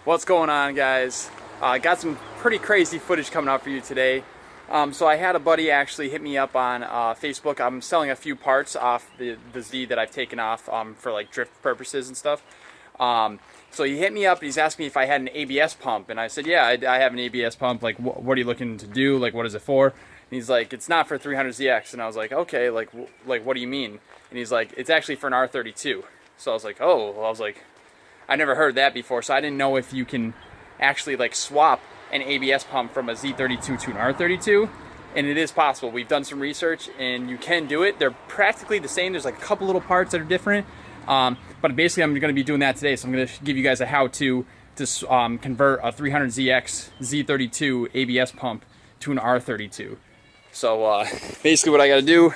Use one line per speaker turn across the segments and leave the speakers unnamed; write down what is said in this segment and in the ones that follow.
What's going on, guys? Got some pretty crazy footage coming out for you today. So I had a buddy actually hit me up on Facebook. I'm selling a few parts off the Z that I've taken off for like drift purposes and stuff. So he hit me up and he's asked me if I had an ABS pump, and I said, yeah, I have an ABS pump. Like, what are you looking to do? Like, what is it for? And he's like, it's not for 300ZX. And I was like, okay, like what do you mean? And he's like, it's actually for an R32. So I was like, oh, well, I was like, I never heard that before, so I didn't know if you can actually like swap an ABS pump from a Z32 to an R32, and it is possible. We've done some research and you can do it. They're practically the same. There's like a couple little parts that are different, but basically I'm going to be doing that today. So I'm going to give you guys a how-to to convert a 300ZX Z32 ABS pump to an R32. So basically what I got to do,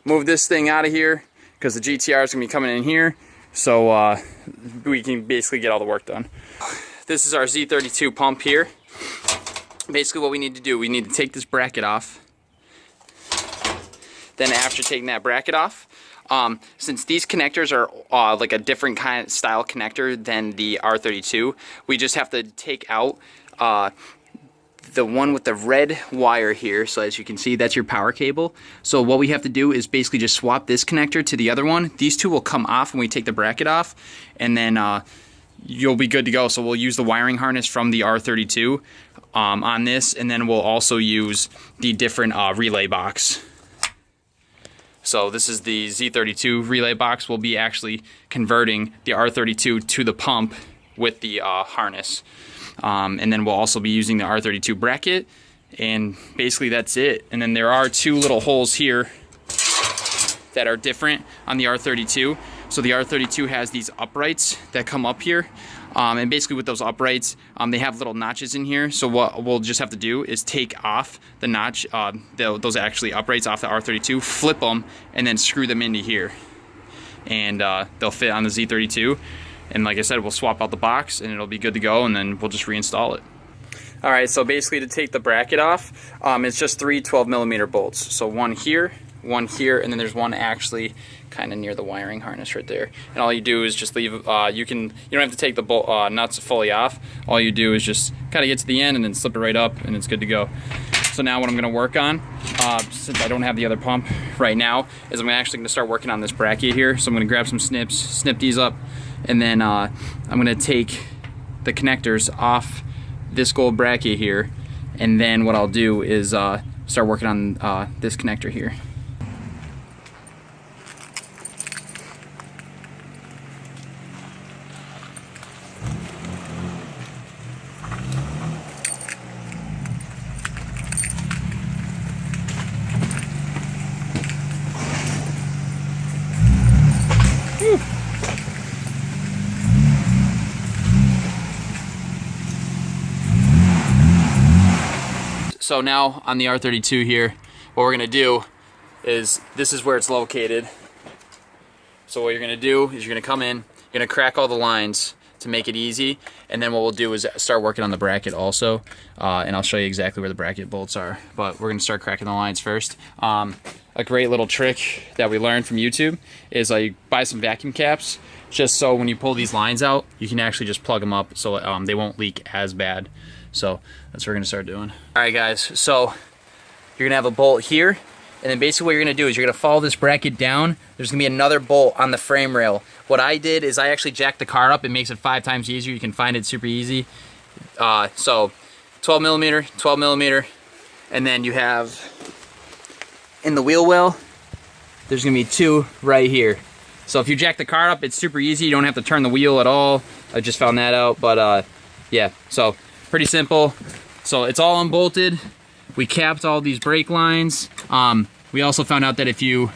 move this thing out of here because the GTR is going to be coming in here. So we can basically get all the work done. This is our Z32 pump here. Basically what we need to do, we need to take this bracket off. Then after taking that bracket off, since these connectors are like a different kind of style connector than the R32, we just have to take out the one with the red wire here. So as you can see, that's your power cable. So what we have to do is basically just swap this connector to the other one. These two will come off when we take the bracket off, and then you'll be good to go. So we'll use the wiring harness from the R32 on this, and then we'll also use the different relay box. So this is the Z32 relay box. We'll be actually converting the R32 to the pump with the harness. And then we'll also be using the R32 bracket, and basically that's it. And then there are two little holes here that are different on the R32. So the R32 has these uprights that come up here, and basically with those uprights, they have little notches in here. So what we'll just have to do is take off the notch, those actually uprights off the R32, flip them, and then screw them into here, and they'll fit on the Z32. And like I said, we'll swap out the box and it'll be good to go, and then we'll just reinstall it. Alright, so basically to take the bracket off, it's just three 12mm bolts. So one here, and then there's one actually kind of near the wiring harness right there. And all you do is just leave, you don't have to take the bolt, nuts fully off. All you do is just kind of get to the end and then slip it right up, and it's good to go. So now what I'm going to work on, since I don't have the other pump right now, is I'm actually going to start working on this bracket here. So I'm going to grab some snips, snip these up, and then I'm going to take the connectors off this gold bracket here, and then what I'll do is start working on this connector here. So now on the R32 here, what we're gonna do is, this is where it's located. So what you're gonna do is you're gonna come in, you're gonna crack all the lines to make it easy, and then what we'll do is start working on the bracket also, and I'll show you exactly where the bracket bolts are, but we're gonna start cracking the lines first. A great little trick that we learned from YouTube is you buy some vacuum caps, just so when you pull these lines out, you can actually just plug them up so they won't leak as bad. So that's what we're gonna start doing. All right, guys, so you're gonna have a bolt here, and then basically what you're gonna do is you're gonna follow this bracket down. There's gonna be another bolt on the frame rail. What I did is I actually jacked the car up. It makes it 5 times easier. You can find it super easy. So 12mm, and then you have in the wheel well, there's gonna be 2 right here. So if you jack the car up, it's super easy. You don't have to turn the wheel at all. I just found that out, but yeah, so pretty simple. So it's all unbolted. We capped all these brake lines. We also found out that if you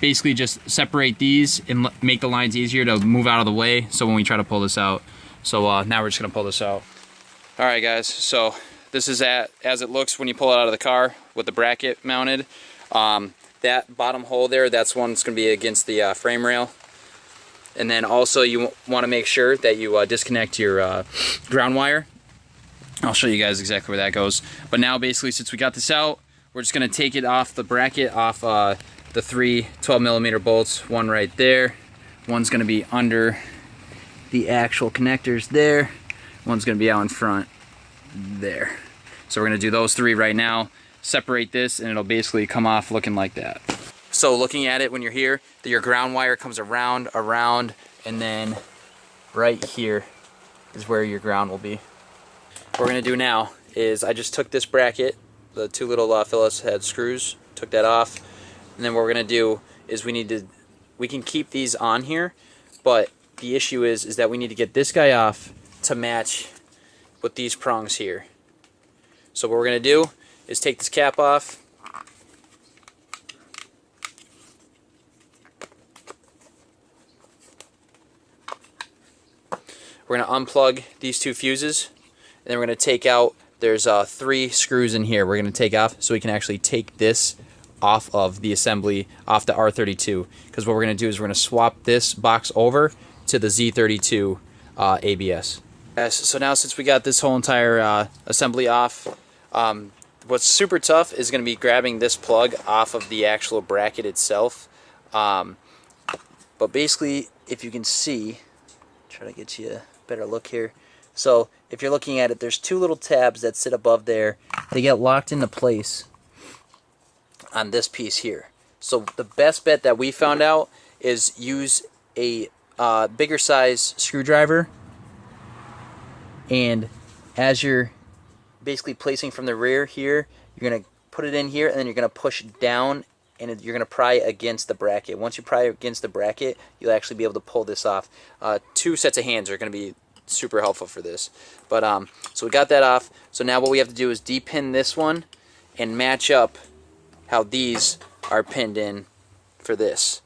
basically just separate these and make the lines easier to move out of the way, so when we try to pull this out. So now we're just gonna pull this out. All right, guys, so this is as it looks when you pull it out of the car with the bracket mounted. That bottom hole there, that's one that's gonna be against the frame rail. And then also you wanna make sure that you disconnect your ground wire. I'll show you guys exactly where that goes. But now basically, since we got this out, we're just gonna take it off the bracket, off the 3 12mm bolts, one right there. One's gonna be under the actual connectors there. one's going to be out in front there. So we're going to do those 3 right now, separate this, and it'll basically come off looking like that. So looking at it when you're here, your ground wire comes around, and then right here is where your ground will be. What we're going to do now is I just took this bracket, the 2 little Phillips head screws, took that off, and then what we're going to do is we can keep these on here, but the issue is that we need to get this guy off to match with these prongs here. So what we're going to do is take this cap off, we're going to unplug these 2 fuses, and then we're going to take out, there's 3 screws in here we're going to take off so we can actually take this off of the assembly, off the R32. Because what we're going to do is we're going to swap this box over to the Z32 ABS. So now since we got this whole entire assembly off, what's super tough is going to be grabbing this plug off of the actual bracket itself. But basically, if you can see, try to get you a better look here. So if you're looking at it, there's 2 little tabs that sit above there. They get locked into place on this piece here. So the best bet that we found out is use a bigger size screwdriver, and as you're basically placing from the rear here, you're going to put it in here, and then you're going to push down, and you're going to pry against the bracket. Once you pry against the bracket, you'll actually be able to pull this off. 2 sets of hands are going to be super helpful for this. But so we got that off. So now what we have to do is depin this one and match up how these are pinned in for this.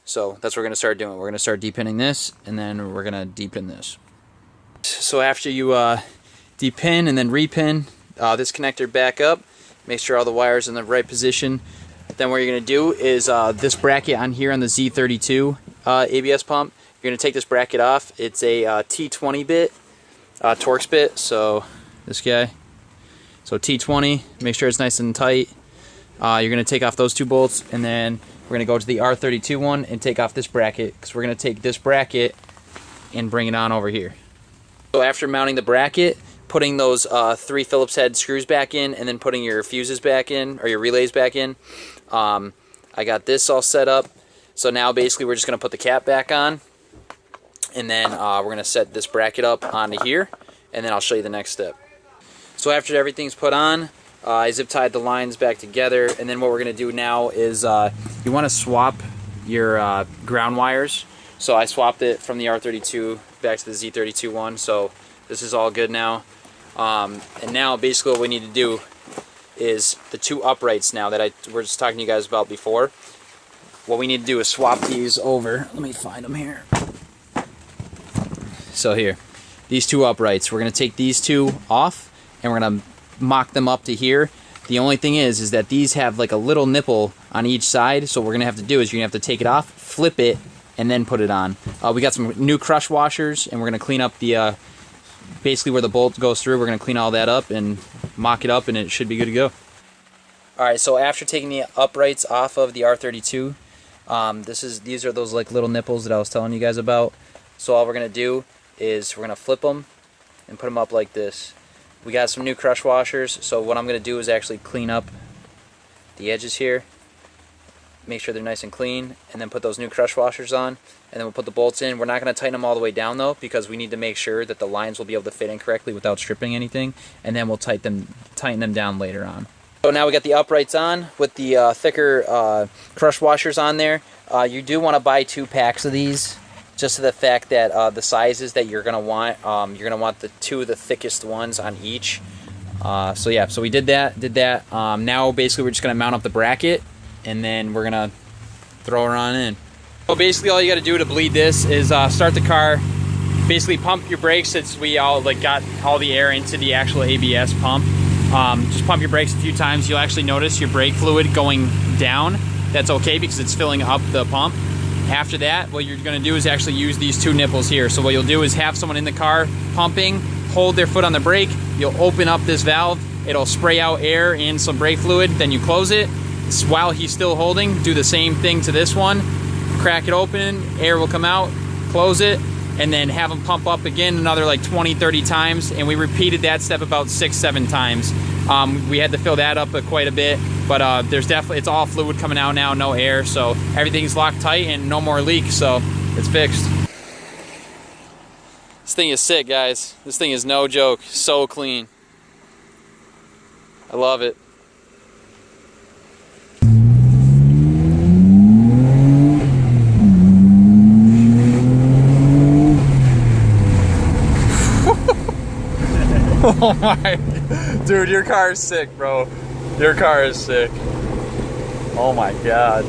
So that's what we're going to start doing. We're going to start depinning this, and then we're going to depin this. So after you depin and then repin this connector back up, make sure all the wires are in the right position. Then what you're going to do is this bracket on here on the Z32 ABS pump, you're going to take this bracket off. It's a T20 bit, Torx bit, so this guy. So T20, make sure it's nice and tight. You're going to take off those 2 bolts, and then we're going to go to the R32 one and take off this bracket, because we're going to take this bracket and bring it on over here. So after mounting the bracket, putting those 3 Phillips head screws back in, and then putting your fuses back in, or your relays back in, I got this all set up. So now basically we're just going to put the cap back on, and then we're going to set this bracket up onto here, and then I'll show you the next step. So after everything's put on, I zip tied the lines back together, and then what we're going to do now is you want to swap your ground wires. So I swapped it from the R32 back to the Z32 one, so this is all good now. And now basically what we need to do is the 2 uprights now that I were just talking to you guys about before. What we need to do is swap these over. Let me find them here. So here, these 2 uprights, we're going to take these 2 off, and we're going to mock them up to here. The only thing is that these have like a little nipple on each side, so what we're going to have to do is you're going to have to take it off, flip it, and then put it on. We got some new crush washers, and we're going to clean up the basically where the bolt goes through. We're going to clean all that up and mock it up, and it should be good to go. Alright, so after taking the uprights off of the R32, these are those like little nipples that I was telling you guys about. So all we're going to do is we're going to flip them and put them up like this. We got some new crush washers, so what I'm going to do is actually clean up the edges here, make sure they're nice and clean, and then put those new crush washers on, and then we'll put the bolts in. We're not going to tighten them all the way down though, because we need to make sure that the lines will be able to fit in correctly without stripping anything, and then we'll tighten them down later on. So now we got the uprights on with the thicker crush washers on there. You do want to buy 2 packs of these, just to the fact that the sizes that you're going to want, you're going to want the 2 of the thickest ones on each. So yeah, so we did that. Now basically we're just going to mount up the bracket, and then we're going to throw her on in. So basically all you got to do to bleed this is start the car, basically pump your brakes since we all got all the air into the actual ABS pump. Just pump your brakes a few times. You'll actually notice your brake fluid going down. That's okay because it's filling up the pump. After that, what you're going to do is actually use these 2 nipples here. So what you'll do is have someone in the car pumping, hold their foot on the brake, you'll open up this valve, it'll spray out air and some brake fluid, then you close it. While he's still holding, do the same thing to this one, crack it open, air will come out, close it,
and then have them pump up again another like 20-30 times, and we repeated that step about 6-7 times. We had to fill that up quite a bit, but there's definitely, it's all fluid coming out now, no air, so everything's locked tight and no more leaks, so it's fixed. This thing is sick, guys. This thing is no joke. So clean. I love it. Oh my, dude, your car is sick, bro. Your car is sick. Oh my God.